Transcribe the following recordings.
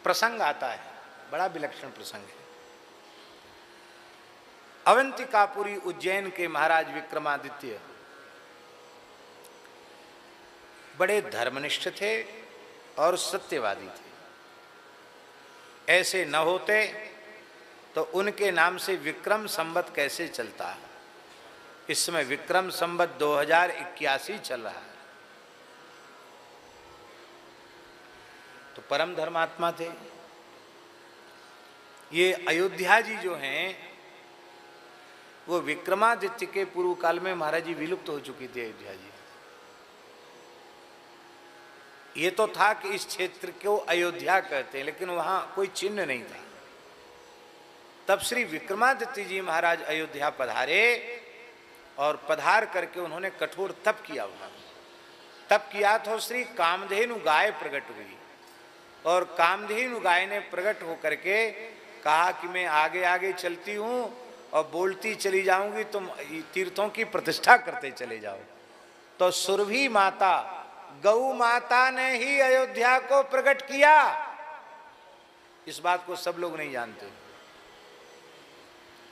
प्रसंग आता है, बड़ा विलक्षण प्रसंग है। अवंतिकापुरी उज्जैन के महाराज विक्रमादित्य बड़े धर्मनिष्ठ थे और सत्यवादी थे। ऐसे न होते तो उनके नाम से विक्रम संवत कैसे चलता है। इस समय विक्रम संवत 2081 चल रहा है। तो परम धर्मात्मा थे ये। अयोध्या जी जो हैं वो विक्रमादित्य के पूर्व काल में महाराज जी विलुप्त हो चुकी थी अयोध्या जी। ये तो था कि इस क्षेत्र को अयोध्या कहते हैं, लेकिन वहां कोई चिन्ह नहीं था। तब श्री विक्रमादित्य जी महाराज अयोध्या पधारे और पधार करके उन्होंने कठोर तप किया। हुआ तप किया तो श्री कामधेनु गाय प्रकट हुई और कामधेनु गाय ने प्रकट होकर के कहा कि मैं आगे आगे चलती हूं और बोलती चली जाऊंगी, तुम तीर्थों की प्रतिष्ठा करते चले जाओ। तो सुरभि माता गौ माता ने ही अयोध्या को प्रकट किया। इस बात को सब लोग नहीं जानते,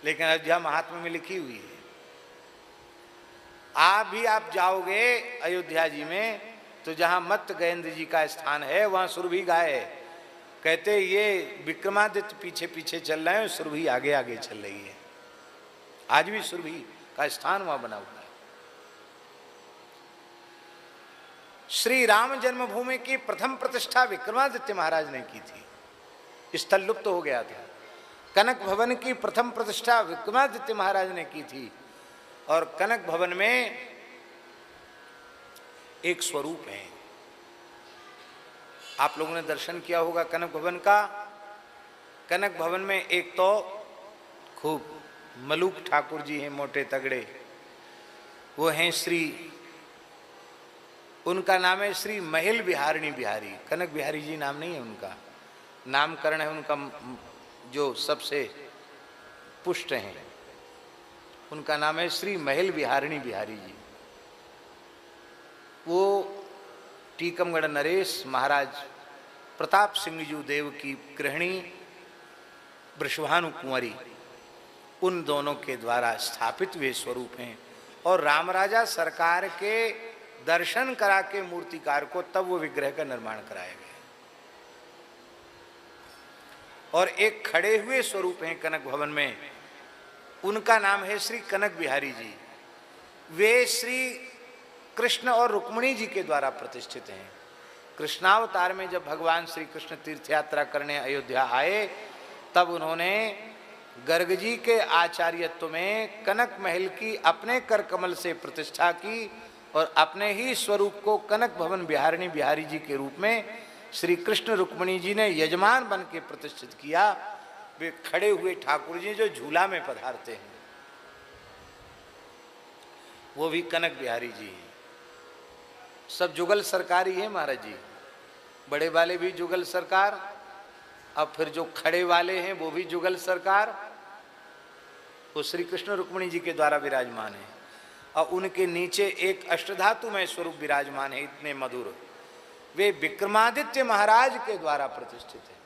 लेकिन अयोध्या महात्म्य में लिखी हुई है। आप जाओगे अयोध्या जी में तो जहां मत्त गजेंद्र जी का स्थान है वहां सुरभि गाय है। कहते ये विक्रमादित्य पीछे पीछे चल रहे हैं, सुरभि आगे आगे चल रही है। आज भी सुरभि का स्थान वहां बना हुआ है। श्री राम जन्मभूमि की प्रथम प्रतिष्ठा विक्रमादित्य महाराज ने की थी। स्थल लुप्त हो गया था। कनक भवन की प्रथम प्रतिष्ठा विक्रमादित्य महाराज ने की थी। और कनक भवन में एक स्वरूप है, आप लोगों ने दर्शन किया होगा कनक भवन का। कनक भवन में एक तो खूब मलूक ठाकुर जी हैं, मोटे तगड़े, वो हैं श्री, उनका नाम है श्री महल बिहारिणी बिहारी। कनक बिहारी जी नाम नहीं है उनका, नामकरण है उनका जो सबसे पुष्ट हैं, उनका नाम है श्री महल बिहारिणी बिहारी जी। वो टीकमगढ़ नरेश महाराज प्रताप सिंह जी देव की गृहिणी वृषभानु कुंवरी, उन दोनों के द्वारा स्थापित वे स्वरूप हैं। और रामराजा सरकार के दर्शन करा के मूर्तिकार को तब वो विग्रह का निर्माण कराया गया। और एक खड़े हुए स्वरूप हैं कनक भवन में, उनका नाम है श्री कनक बिहारी जी। वे श्री कृष्ण और रुक्मिणी जी के द्वारा प्रतिष्ठित हैं। कृष्णावतार में जब भगवान श्री कृष्ण तीर्थ यात्रा करने अयोध्या आए तब उन्होंने गर्ग जी के आचार्यत्व में कनक महल की अपने कर कमल से प्रतिष्ठा की और अपने ही स्वरूप को कनक भवन बिहारिणी बिहारी जी के रूप में श्री कृष्ण रुक्मिणी जी ने यजमान बन के प्रतिष्ठित किया। वे खड़े हुए ठाकुर जी जो झूला में पधारते हैं वो भी कनक बिहारी जी हैं। सब जुगल सरकार ही है महाराज जी, बड़े वाले भी जुगल सरकार, अब फिर जो खड़े वाले हैं वो भी जुगल सरकार, वो श्री कृष्ण रुक्मिणी जी के द्वारा विराजमान है। और उनके नीचे एक अष्टधातु में स्वरूप विराजमान है, इतने मधुर, वे विक्रमादित्य महाराज के द्वारा प्रतिष्ठित है।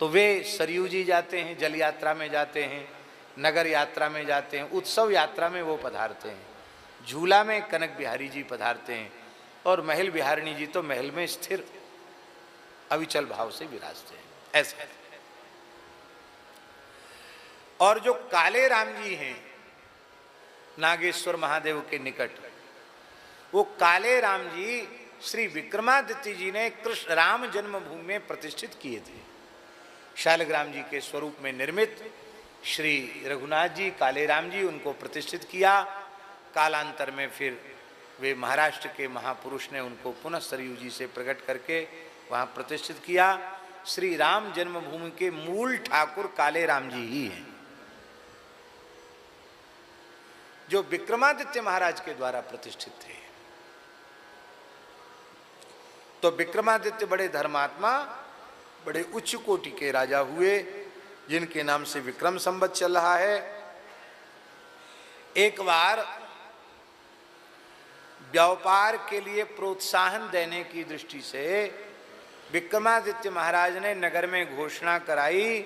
तो वे सरयू जी जाते हैं, जल यात्रा में जाते हैं, नगर यात्रा में जाते हैं, उत्सव यात्रा में वो पधारते हैं, झूला में कनक बिहारी जी पधारते हैं और महल बिहारिणी जी तो महल में स्थिर अविचल भाव से विराजते हैं। ऐसा है। और जो काले राम जी हैं नागेश्वर महादेव के निकट, वो काले राम जी श्री विक्रमादित्य जी ने कृष्ण राम जन्मभूमि में प्रतिष्ठित किए थे। शालग्राम जी के स्वरूप में निर्मित श्री रघुनाथ जी काले राम जी, उनको प्रतिष्ठित किया। कालांतर में फिर वे महाराष्ट्र के महापुरुष ने उनको पुनः सरयू जी से प्रकट करके वहाँ प्रतिष्ठित किया। श्री राम जन्मभूमि के मूल ठाकुर काले राम जी ही हैं, जो विक्रमादित्य महाराज के द्वारा प्रतिष्ठित थे। तो विक्रमादित्य बड़े धर्मात्मा, बड़े उच्च कोटि के राजा हुए, जिनके नाम से विक्रम संवत चल रहा है। एक बार व्यापार के लिए प्रोत्साहन देने की दृष्टि से विक्रमादित्य महाराज ने नगर में घोषणा कराई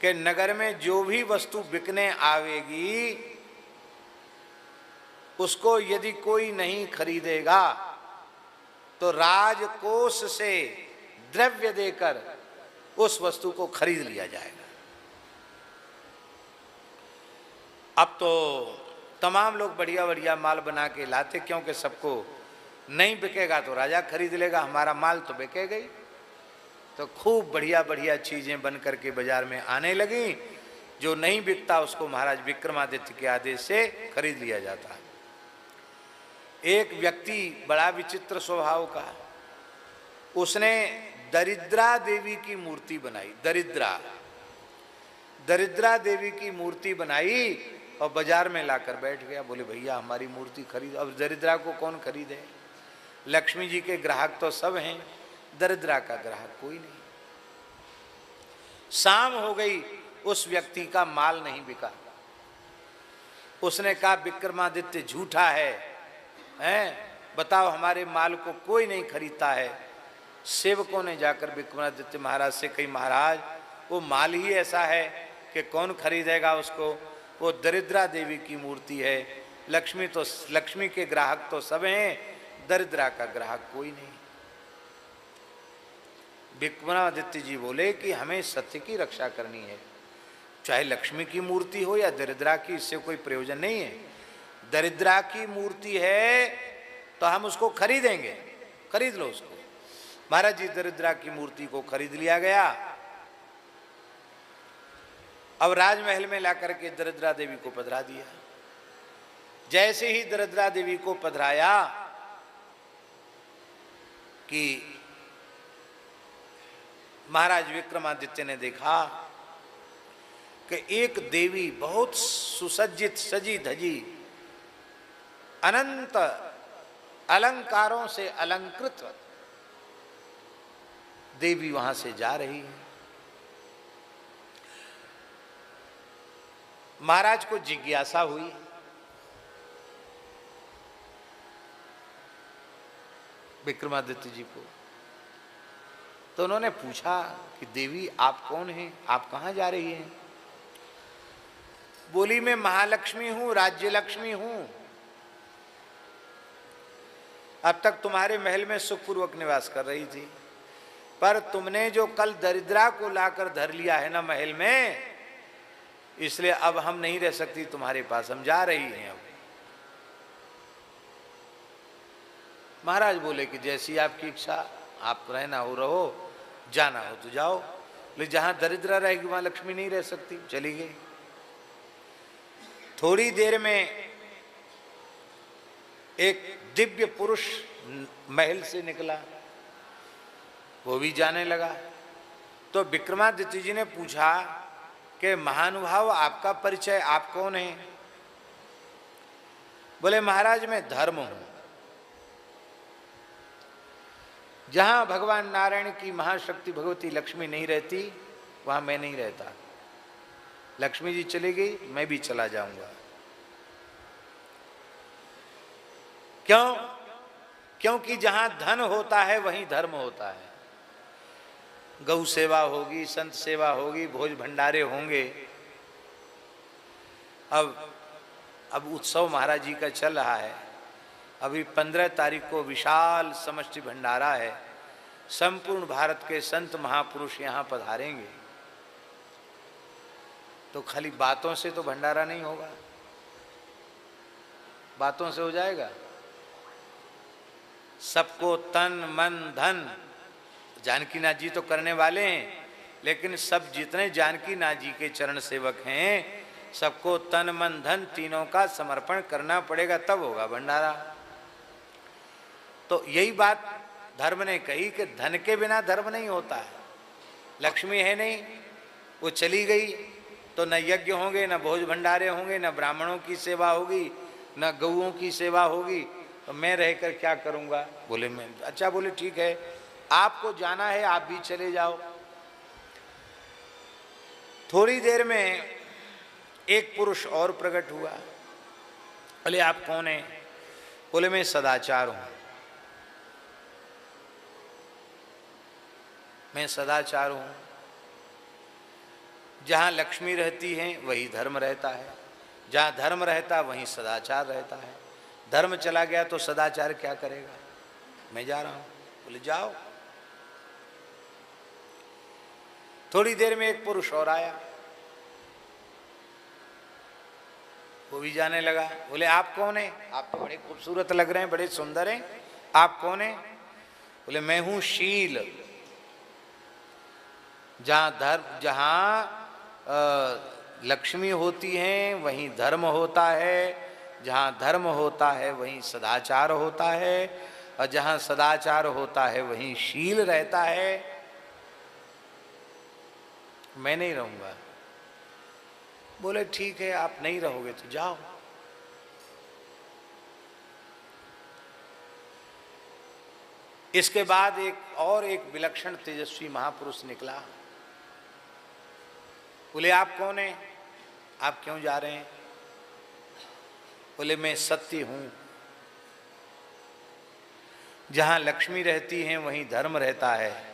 कि नगर में जो भी वस्तु बिकने आवेगी उसको यदि कोई नहीं खरीदेगा तो राजकोष से द्रव्य देकर उस वस्तु को खरीद लिया जाएगा। अब तो तमाम लोग बढ़िया बढ़िया माल बना के लाते, क्योंकि सबको नहीं बिकेगा तो राजा खरीद लेगा, हमारा माल तो बिकेगा ही। तो खूब बढ़िया बढ़िया चीजें बन करके बाजार में आने लगी। जो नहीं बिकता उसको महाराज विक्रमादित्य के आदेश से खरीद लिया जाता। एक व्यक्ति बड़ा विचित्र स्वभाव का, उसने दरिद्रा देवी की मूर्ति बनाई। दरिद्रा देवी की मूर्ति बनाई और बाजार में लाकर बैठ गया। बोले भैया हमारी मूर्ति खरीद। अब दरिद्रा को कौन खरीदे? लक्ष्मी जी के ग्राहक तो सब हैं, दरिद्रा का ग्राहक कोई नहीं। शाम हो गई, उस व्यक्ति का माल नहीं बिका। उसने कहा विक्रमादित्य झूठा है, बताओ हमारे माल को कोई नहीं खरीदता है। सेवकों ने जाकर विक्रमादित्य महाराज से कही, महाराज वो माल ही ऐसा है कि कौन खरीदेगा उसको, वो दरिद्रा देवी की मूर्ति है। लक्ष्मी के ग्राहक तो सब हैं, दरिद्रा का ग्राहक कोई नहीं। विक्रमादित्य जी बोले कि हमें सत्य की रक्षा करनी है, चाहे लक्ष्मी की मूर्ति हो या दरिद्रा की, इससे कोई प्रयोजन नहीं है। दरिद्रा की मूर्ति है तो हम उसको खरीदेंगे, खरीद लो उसको। महाराज जी दरिद्रा की मूर्ति को खरीद लिया गया। अब राजमहल में लाकर के दरिद्रा देवी को पधरा दिया। जैसे ही दरिद्रा देवी को पधराया कि महाराज विक्रमादित्य ने देखा कि एक देवी बहुत सुसज्जित, सजी धजी, अनंत अलंकारों से अलंकृत देवी वहां से जा रही है। महाराज को जिज्ञासा हुई, विक्रमादित्य जी को, तो उन्होंने पूछा कि देवी आप कौन हैं, आप कहाँ जा रही हैं? बोली मैं महालक्ष्मी हूं, राज्य लक्ष्मी हूं। अब तक तुम्हारे महल में सुखपूर्वक निवास कर रही थी, पर तुमने जो कल दरिद्रा को लाकर धर लिया है ना महल में, इसलिए अब हम नहीं रह सकती तुम्हारे पास, हम जा रही हैं। अब महाराज बोले कि जैसी आपकी इच्छा, आप रहना हो रहो, जाना हो तो जाओ, लेकिन जहां दरिद्रा रहेगी वहां लक्ष्मी नहीं रह सकती। चली गई। थोड़ी देर में एक दिव्य पुरुष महल से निकला, वो भी जाने लगा। तो विक्रमादित्य जी ने पूछा कि महानुभाव आपका परिचय, आप कौन हैं? बोले महाराज मैं धर्म हूं। जहां भगवान नारायण की महाशक्ति भगवती लक्ष्मी नहीं रहती वहां मैं नहीं रहता। लक्ष्मी जी चली गई, मैं भी चला जाऊंगा। क्यों? क्योंकि जहां धन होता है वहीं धर्म होता है। गौ सेवा होगी, संत सेवा होगी, भोज भंडारे होंगे। अब उत्सव महाराज जी का चल रहा है। अभी 15 तारीख को विशाल समष्टि भंडारा है। संपूर्ण भारत के संत महापुरुष यहाँ पधारेंगे। तो खाली बातों से तो भंडारा नहीं होगा, बातों से हो जाएगा? सबको तन मन धन, जानकीनाथ जी तो करने वाले हैं, लेकिन सब जितने जानकीनाथ जी के चरण सेवक हैं सबको तन मन धन तीनों का समर्पण करना पड़ेगा, तब होगा भंडारा। तो यही बात धर्म ने कही कि धन के बिना धर्म नहीं होता है। लक्ष्मी है नहीं, वो चली गई तो न यज्ञ होंगे, न भोज भंडारे होंगे, न ब्राह्मणों की सेवा होगी, न गौओं की सेवा होगी, तो मैं रहकर क्या करूंगा? बोले मैं, अच्छा बोले ठीक है, आपको जाना है आप भी चले जाओ। थोड़ी देर में एक पुरुष और प्रकट हुआ। बोले आप कौन हैं? बोले मैं सदाचार हूं। मैं सदाचार हूं। जहां लक्ष्मी रहती है वही धर्म रहता है, जहां धर्म रहता वहीं सदाचार रहता है। धर्म चला गया तो सदाचार क्या करेगा? मैं जा रहा हूं। बोले जाओ। थोड़ी देर में एक पुरुष और आया, वो भी जाने लगा। बोले आप कौन है? आप तो बड़े खूबसूरत लग रहे हैं, बड़े सुंदर हैं, आप कौन है? बोले मैं हूं शील। जहां लक्ष्मी होती है वहीं धर्म होता है, जहां धर्म होता है वहीं सदाचार होता है, और जहां सदाचार होता है वहीं शील रहता है। मैं नहीं रहूंगा। बोले ठीक है, आप नहीं रहोगे तो जाओ। इसके बाद एक विलक्षण तेजस्वी महापुरुष निकला। बोले आप कौन हैं? आप क्यों जा रहे हैं? बोले मैं सत्य हूं। जहां लक्ष्मी रहती है वहीं धर्म रहता है,